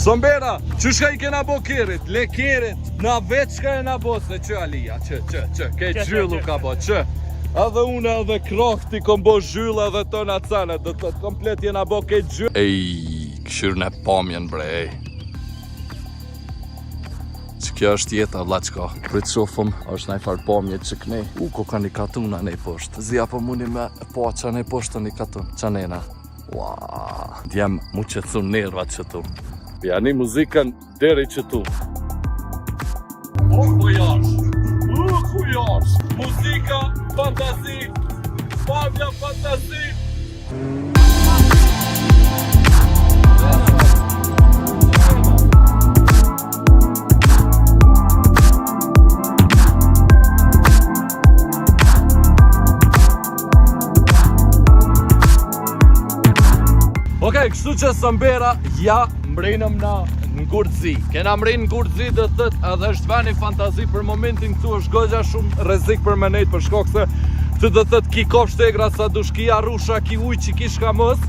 Sombera, që shka I kena bo kerit? Le kerit, na veç shka e na bo se që Alia, që, ke gjyllu ka bo, që. Edhe une edhe krofti kom bo zhylla edhe tona cane, dhe të komplet jena bo ke gjyll. Ej, këshyrën e pamjen bre, ej. Që kjo është jeta, vla qka. Pritë shofëm, është naj farë pamje që kënej. Ko ka një katuna nej poshtë. Zia po muni me po qa nej poshtë një katun. Qa nejna? Ua, djem mu që thu nervat që tu. Jani muzikën deri që tu. Kujash, muzika, fantazi, pamja, fantazi. Okej, kështu që Sombera, ja mbrinëm na në Gurzi. Kena mrinë në Gurzi dhe thët edhe është veni fantazi për momentin këtu është gogja shumë rrezik për me nejt për shkak se të dhe thët ki kop shtegra sa dush ki arusha, ki uj që ki shka mës.